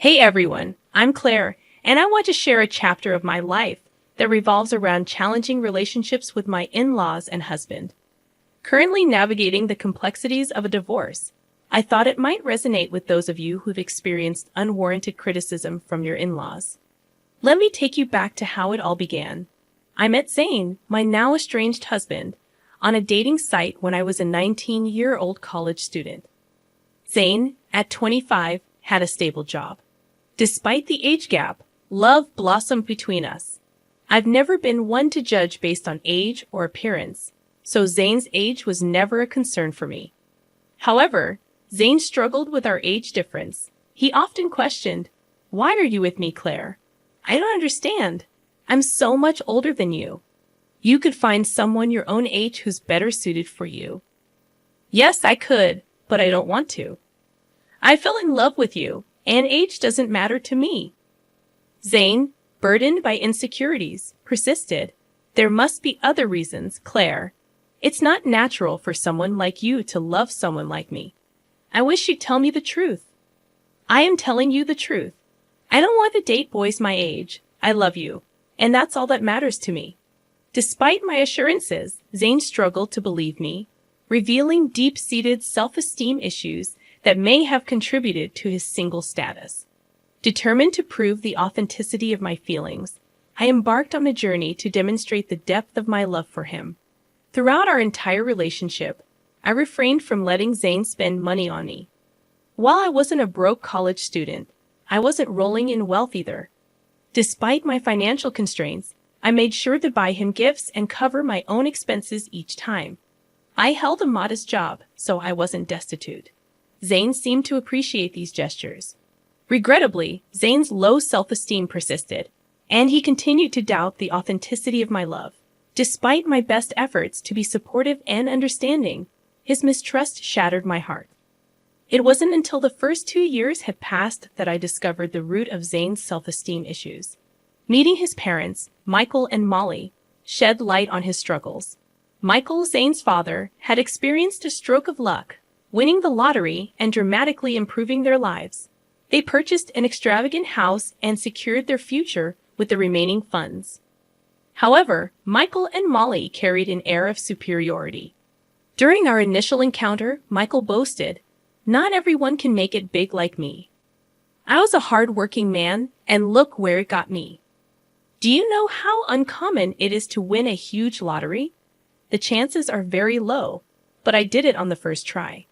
Hey everyone, I'm Claire, and I want to share a chapter of my life that revolves around challenging relationships with my in-laws and husband. Currently navigating the complexities of a divorce, I thought it might resonate with those of you who've experienced unwarranted criticism from your in-laws. Let me take you back to how it all began. I met Zane, my now estranged husband, on a dating site when I was a 19-year-old college student. Zane, at 25, had a stable job. Despite the age gap, love blossomed between us. I've never been one to judge based on age or appearance, so Zane's age was never a concern for me. However, Zane struggled with our age difference. He often questioned, "Why are you with me, Claire? I don't understand. I'm so much older than you. You could find someone your own age who's better suited for you." Yes, I could, but I don't want to. I fell in love with you, and age doesn't matter to me. Zane, burdened by insecurities, persisted. "There must be other reasons, Claire. It's not natural for someone like you to love someone like me. I wish you'd tell me the truth." "I am telling you the truth. I don't want to date boys my age. I love you, and that's all that matters to me." Despite my assurances, Zane struggled to believe me, revealing deep-seated self-esteem issues that may have contributed to his single status. Determined to prove the authenticity of my feelings, I embarked on a journey to demonstrate the depth of my love for him. Throughout our entire relationship, I refrained from letting Zane spend money on me. While I wasn't a broke college student, I wasn't rolling in wealth either. Despite my financial constraints, I made sure to buy him gifts and cover my own expenses each time. I held a modest job, so I wasn't destitute. Zane seemed to appreciate these gestures. Regrettably, Zane's low self-esteem persisted, and he continued to doubt the authenticity of my love. Despite my best efforts to be supportive and understanding, his mistrust shattered my heart. It wasn't until the first 2 years had passed that I discovered the root of Zane's self-esteem issues. Meeting his parents, Michael and Molly, shed light on his struggles. Michael, Zane's father, had experienced a stroke of luck, winning the lottery and dramatically improving their lives. They purchased an extravagant house and secured their future with the remaining funds. However, Michael and Molly carried an air of superiority. During our initial encounter, Michael boasted, "Not everyone can make it big like me. I was a hard-working man, and look where it got me. Do you know how uncommon it is to win a huge lottery? The chances are very low, but I did it on the first try."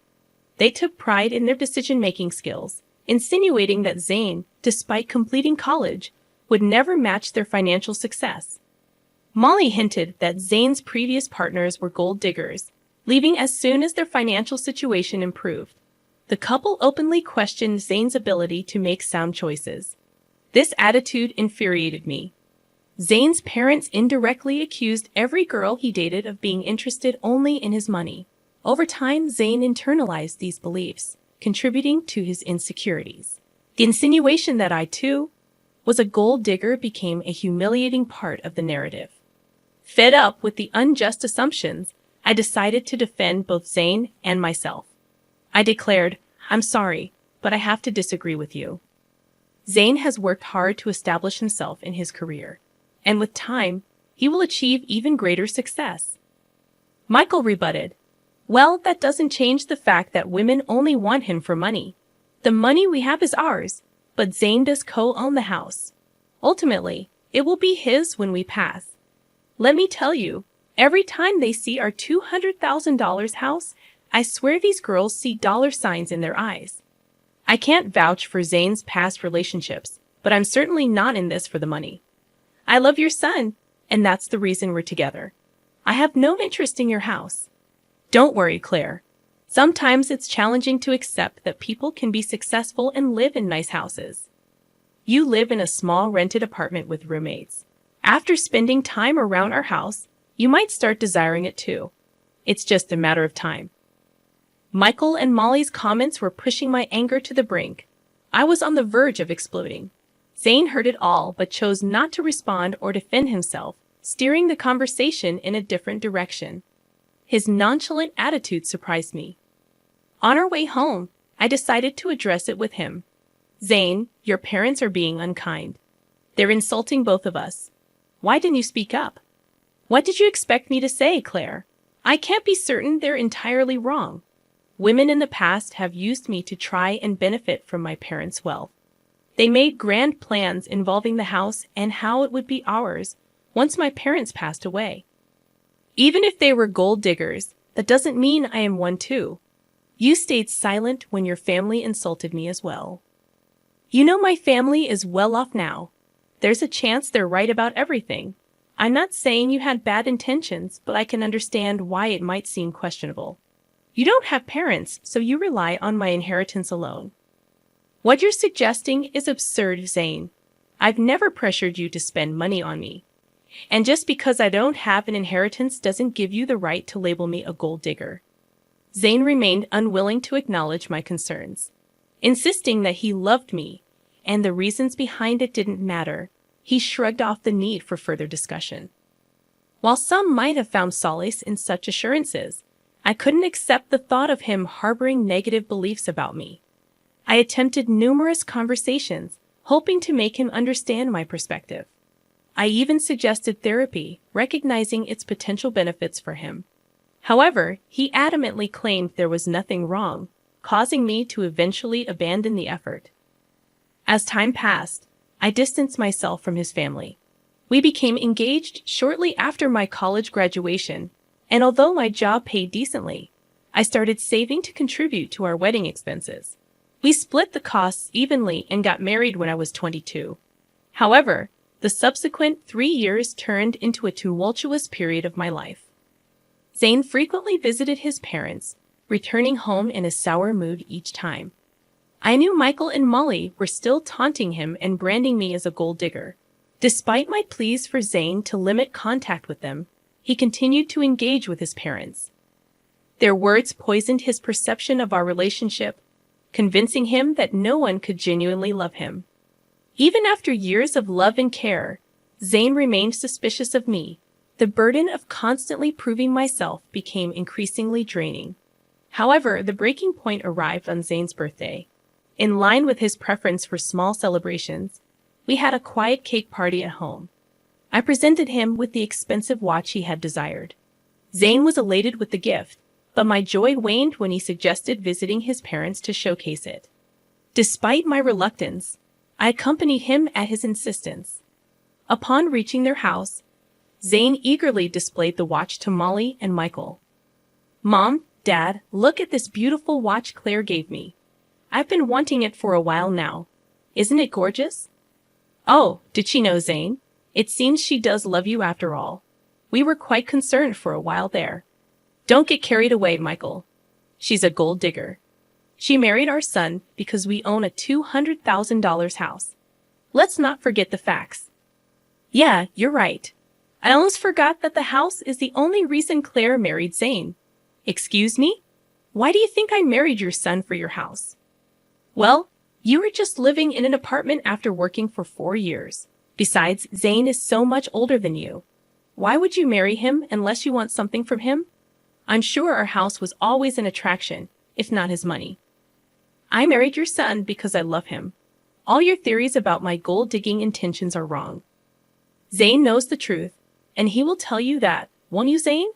They took pride in their decision-making skills, insinuating that Zane, despite completing college, would never match their financial success. Molly hinted that Zane's previous partners were gold diggers, leaving as soon as their financial situation improved. The couple openly questioned Zane's ability to make sound choices. This attitude infuriated me. Zane's parents indirectly accused every girl he dated of being interested only in his money. Over time, Zane internalized these beliefs, contributing to his insecurities. The insinuation that I, too, was a gold digger became a humiliating part of the narrative. Fed up with the unjust assumptions, I decided to defend both Zane and myself. I declared, "I'm sorry, but I have to disagree with you. Zane has worked hard to establish himself in his career, and with time, he will achieve even greater success." Michael rebutted, "Well, that doesn't change the fact that women only want him for money. The money we have is ours, but Zane does co-own the house. Ultimately, it will be his when we pass. Let me tell you, every time they see our $200,000 house, I swear these girls see dollar signs in their eyes." I can't vouch for Zane's past relationships, but I'm certainly not in this for the money. I love your son, and that's the reason we're together. I have no interest in your house. Don't worry, Claire. Sometimes it's challenging to accept that people can be successful and live in nice houses. You live in a small rented apartment with roommates. After spending time around our house, you might start desiring it too. It's just a matter of time. Michael and Molly's comments were pushing my anger to the brink. I was on the verge of exploding. Zane heard it all but chose not to respond or defend himself, steering the conversation in a different direction. His nonchalant attitude surprised me. On our way home, I decided to address it with him. Zane, your parents are being unkind. They're insulting both of us. Why didn't you speak up? What did you expect me to say, Claire? I can't be certain they're entirely wrong. Women in the past have used me to try and benefit from my parents' wealth. They made grand plans involving the house and how it would be ours once my parents passed away. Even if they were gold diggers, that doesn't mean I am one too. You stayed silent when your family insulted me as well. You know my family is well off now. There's a chance they're right about everything. I'm not saying you had bad intentions, but I can understand why it might seem questionable. You don't have parents, so you rely on my inheritance alone. What you're suggesting is absurd, Zane. I've never pressured you to spend money on me. And just because I don't have an inheritance doesn't give you the right to label me a gold digger. Zane remained unwilling to acknowledge my concerns, insisting that he loved me, and the reasons behind it didn't matter. He shrugged off the need for further discussion. While some might have found solace in such assurances, I couldn't accept the thought of him harboring negative beliefs about me. I attempted numerous conversations, hoping to make him understand my perspective. I even suggested therapy, recognizing its potential benefits for him. However, he adamantly claimed there was nothing wrong, causing me to eventually abandon the effort. As time passed, I distanced myself from his family. We became engaged shortly after my college graduation, and although my job paid decently, I started saving to contribute to our wedding expenses. We split the costs evenly and got married when I was 22. However, the subsequent 3 years turned into a tumultuous period of my life. Zane frequently visited his parents, returning home in a sour mood each time. I knew Michael and Molly were still taunting him and branding me as a gold digger. Despite my pleas for Zane to limit contact with them, he continued to engage with his parents. Their words poisoned his perception of our relationship, convincing him that no one could genuinely love him. Even after years of love and care, Zane remained suspicious of me. The burden of constantly proving myself became increasingly draining. However, the breaking point arrived on Zane's birthday. In line with his preference for small celebrations, we had a quiet cake party at home. I presented him with the expensive watch he had desired. Zane was elated with the gift, but my joy waned when he suggested visiting his parents to showcase it. Despite my reluctance, I accompanied him at his insistence. Upon reaching their house, Zane eagerly displayed the watch to Molly and Michael. "Mom, Dad, look at this beautiful watch Claire gave me. I've been wanting it for a while now. Isn't it gorgeous?" "Oh, did she know, Zane? It seems she does love you after all. We were quite concerned for a while there." "Don't get carried away, Michael. She's a gold digger. She married our son because we own a $200,000 house. Let's not forget the facts." "Yeah, you're right. I almost forgot that the house is the only reason Claire married Zane." "Excuse me? Why do you think I married your son for your house?" "Well, you were just living in an apartment after working for 4 years. Besides, Zane is so much older than you. Why would you marry him unless you want something from him? I'm sure our house was always an attraction, if not his money." "I married your son because I love him. All your theories about my gold-digging intentions are wrong. Zane knows the truth, and he will tell you that, won't you, Zane?"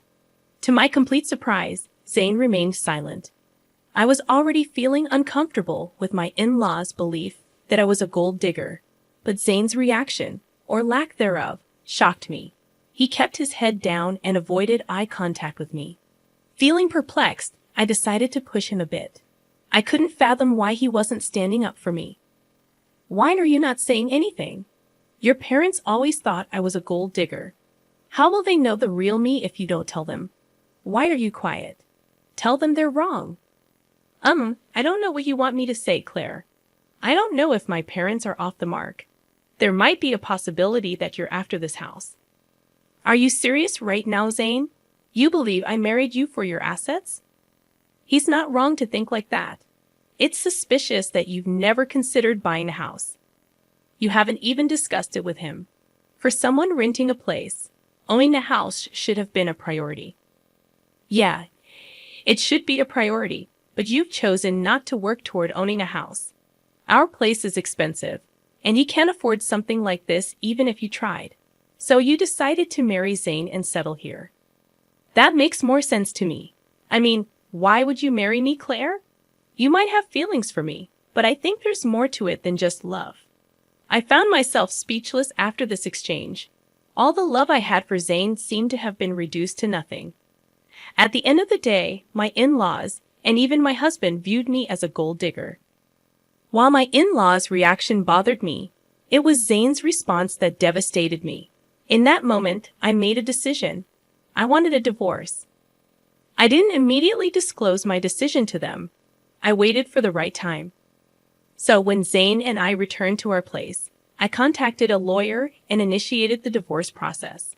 To my complete surprise, Zane remained silent. I was already feeling uncomfortable with my in-laws' belief that I was a gold digger, but Zane's reaction, or lack thereof, shocked me. He kept his head down and avoided eye contact with me. Feeling perplexed, I decided to push him a bit. I couldn't fathom why he wasn't standing up for me. "Why are you not saying anything? Your parents always thought I was a gold digger. How will they know the real me if you don't tell them? Why are you quiet? Tell them they're wrong." I don't know what you want me to say, Claire. I don't know if my parents are off the mark. There might be a possibility that you're after this house." "Are you serious right now, Zane? You believe I married you for your assets?" He's not wrong to think like that. It's suspicious that you've never considered buying a house. You haven't even discussed it with him. For someone renting a place, owning a house should have been a priority. Yeah, it should be a priority, but you've chosen not to work toward owning a house. Our place is expensive, and you can't afford something like this even if you tried. So you decided to marry Zane and settle here. That makes more sense to me. I mean, why would you marry me, Claire? You might have feelings for me, but I think there's more to it than just love. I found myself speechless after this exchange. All the love I had for Zane seemed to have been reduced to nothing. At the end of the day, my in-laws, and even my husband, viewed me as a gold digger. While my in-laws' reaction bothered me, it was Zane's response that devastated me. In that moment, I made a decision. I wanted a divorce. I didn't immediately disclose my decision to them. I waited for the right time. So when Zane and I returned to our place, I contacted a lawyer and initiated the divorce process.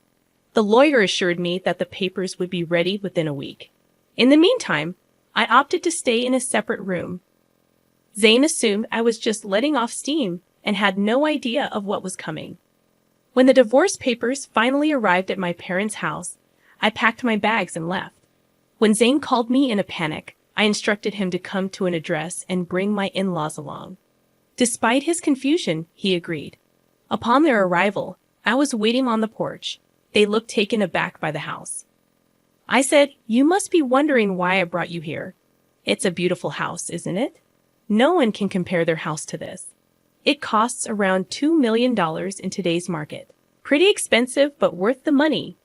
The lawyer assured me that the papers would be ready within a week. In the meantime, I opted to stay in a separate room. Zane assumed I was just letting off steam and had no idea of what was coming. When the divorce papers finally arrived at my parents' house, I packed my bags and left. When Zane called me in a panic, I instructed him to come to an address and bring my in-laws along. Despite his confusion, he agreed. Upon their arrival, I was waiting on the porch. They looked taken aback by the house. I said, "You must be wondering why I brought you here. It's a beautiful house, isn't it? No one can compare their house to this. It costs around $2 million in today's market. Pretty expensive, but worth the money.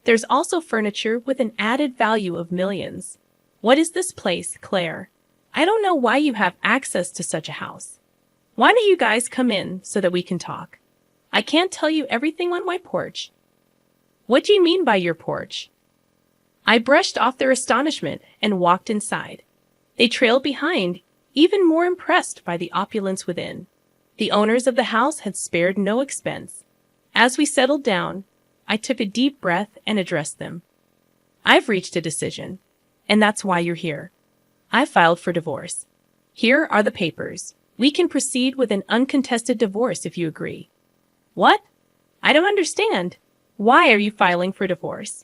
There's also furniture with an added value of millions. What is this place, Claire? I don't know why you have access to such a house. Why don't you guys come in so that we can talk? I can't tell you everything on my porch." "What do you mean by your porch?" I brushed off their astonishment and walked inside. They trailed behind, even more impressed by the opulence within. The owners of the house had spared no expense. As we settled down, I took a deep breath and addressed them. "I've reached a decision, and that's why you're here. I filed for divorce. Here are the papers. We can proceed with an uncontested divorce if you agree." "What? I don't understand. Why are you filing for divorce?"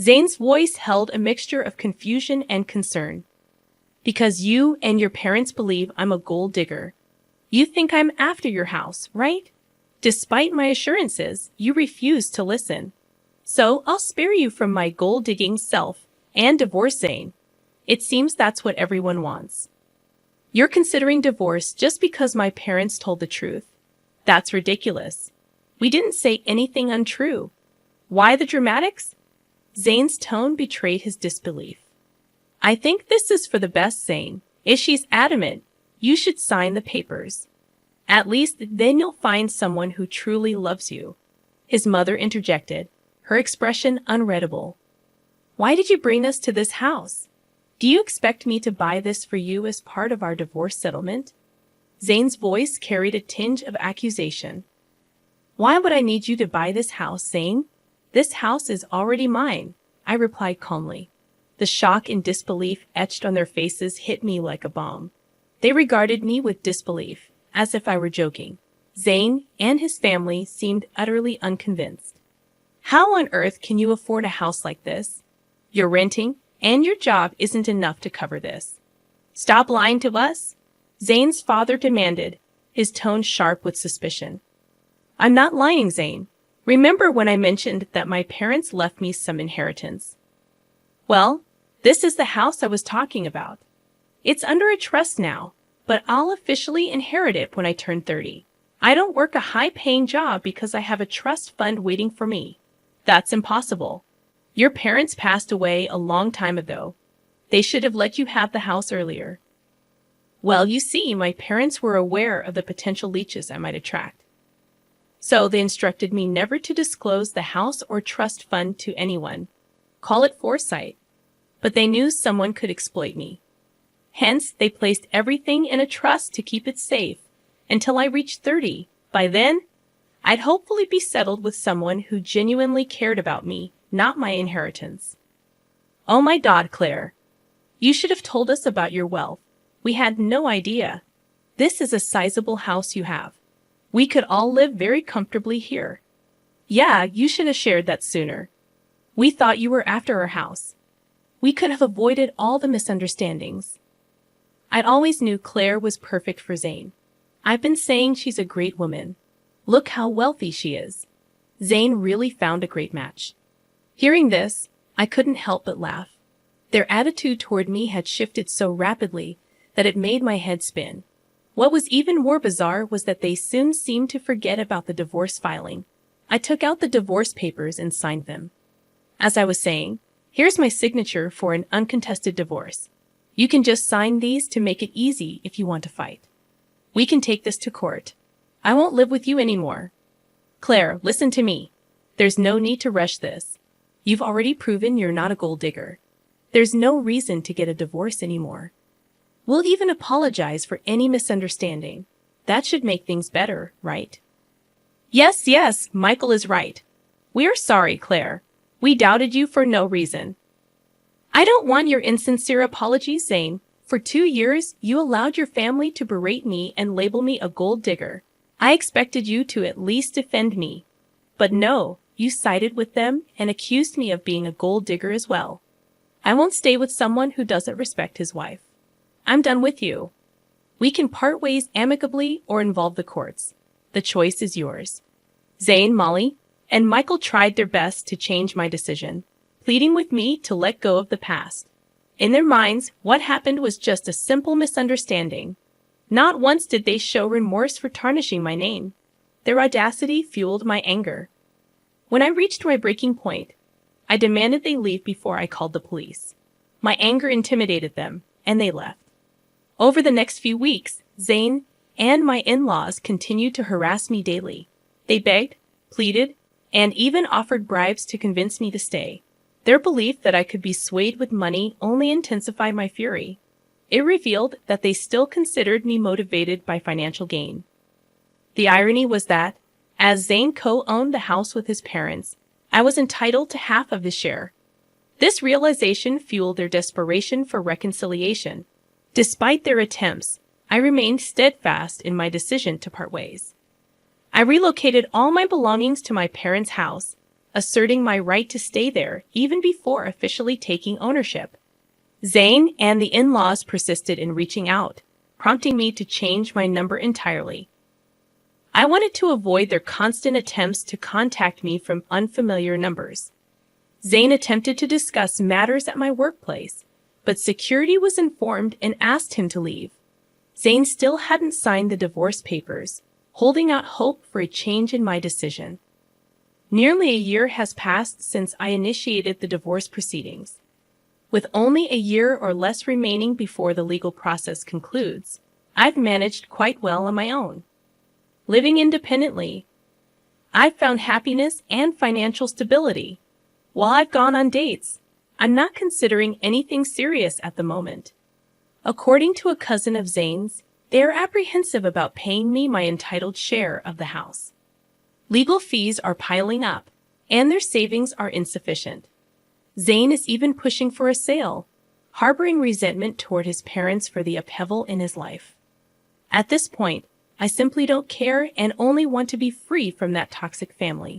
Zane's voice held a mixture of confusion and concern. "Because you and your parents believe I'm a gold digger. You think I'm after your house, right? Despite my assurances, you refuse to listen. So I'll spare you from my gold-digging self and divorce Zane. It seems that's what everyone wants. You're considering divorce just because my parents told the truth. That's ridiculous. We didn't say anything untrue. Why the dramatics?" Zane's tone betrayed his disbelief. "I think this is for the best, Zane. If she's adamant, you should sign the papers. At least then you'll find someone who truly loves you." His mother interjected, her expression unreadable. "Why did you bring us to this house? Do you expect me to buy this for you as part of our divorce settlement?" Zane's voice carried a tinge of accusation. "Why would I need you to buy this house, Zane? This house is already mine," I replied calmly. The shock and disbelief etched on their faces hit me like a bomb. They regarded me with disbelief, as if I were joking. Zane and his family seemed utterly unconvinced. "How on earth can you afford a house like this? You're renting, and your job isn't enough to cover this. Stop lying to us," Zane's father demanded, his tone sharp with suspicion. "I'm not lying, Zane. Remember when I mentioned that my parents left me some inheritance? Well, this is the house I was talking about. It's under a trust now, but I'll officially inherit it when I turn 30. I don't work a high-paying job because I have a trust fund waiting for me. That's impossible. Your parents passed away a long time ago. They should have let you have the house earlier." "Well, you see, my parents were aware of the potential leeches I might attract. So they instructed me never to disclose the house or trust fund to anyone. Call it foresight. But they knew someone could exploit me. Hence, they placed everything in a trust to keep it safe until I reached 30. By then, I'd hopefully be settled with someone who genuinely cared about me, not my inheritance." "Oh my God, Claire. You should have told us about your wealth. We had no idea. This is a sizable house you have. We could all live very comfortably here." "Yeah, you should have shared that sooner. We thought you were after our house. We could have avoided all the misunderstandings." I'd always knew Claire was perfect for Zane. I've been saying she's a great woman. Look how wealthy she is. Zane really found a great match. Hearing this, I couldn't help but laugh. Their attitude toward me had shifted so rapidly that it made my head spin. What was even more bizarre was that they soon seemed to forget about the divorce filing. I took out the divorce papers and signed them. As I was saying, here's my signature for an uncontested divorce. You can just sign these to make it easy if you want to fight. We can take this to court. I won't live with you anymore. Claire, listen to me. There's no need to rush this. You've already proven you're not a gold digger. There's no reason to get a divorce anymore. We'll even apologize for any misunderstanding. That should make things better, right? Yes, Michael is right. We're sorry, Claire. We doubted you for no reason. I don't want your insincere apologies, Zane. For 2 years, you allowed your family to berate me and label me a gold digger. I expected you to at least defend me. But no, you sided with them and accused me of being a gold digger as well. I won't stay with someone who doesn't respect his wife. I'm done with you. We can part ways amicably or involve the courts. The choice is yours. Zane, Molly, and Michael tried their best to change my decision, pleading with me to let go of the past. In their minds, what happened was just a simple misunderstanding. Not once did they show remorse for tarnishing my name. Their audacity fueled my anger. When I reached my breaking point, I demanded they leave before I called the police. My anger intimidated them, and they left. Over the next few weeks, Zane and my in-laws continued to harass me daily. They begged, pleaded, and even offered bribes to convince me to stay. Their belief that I could be swayed with money only intensified my fury. It revealed that they still considered me motivated by financial gain. The irony was that, as Zane co-owned the house with his parents, I was entitled to half of his share. This realization fueled their desperation for reconciliation. Despite their attempts, I remained steadfast in my decision to part ways. I relocated all my belongings to my parents' house, asserting my right to stay there even before officially taking ownership. Zane and the in-laws persisted in reaching out, prompting me to change my number entirely. I wanted to avoid their constant attempts to contact me from unfamiliar numbers. Zane attempted to discuss matters at my workplace, but security was informed and asked him to leave. Zane still hadn't signed the divorce papers, holding out hope for a change in my decision. Nearly a year has passed since I initiated the divorce proceedings. With only a year or less remaining before the legal process concludes, I've managed quite well on my own. Living independently, I've found happiness and financial stability. While I've gone on dates, I'm not considering anything serious at the moment. According to a cousin of Zane's, they are apprehensive about paying me my entitled share of the house. Legal fees are piling up, and their savings are insufficient. Zane is even pushing for a sale, harboring resentment toward his parents for the upheaval in his life. At this point, I simply don't care and only want to be free from that toxic family.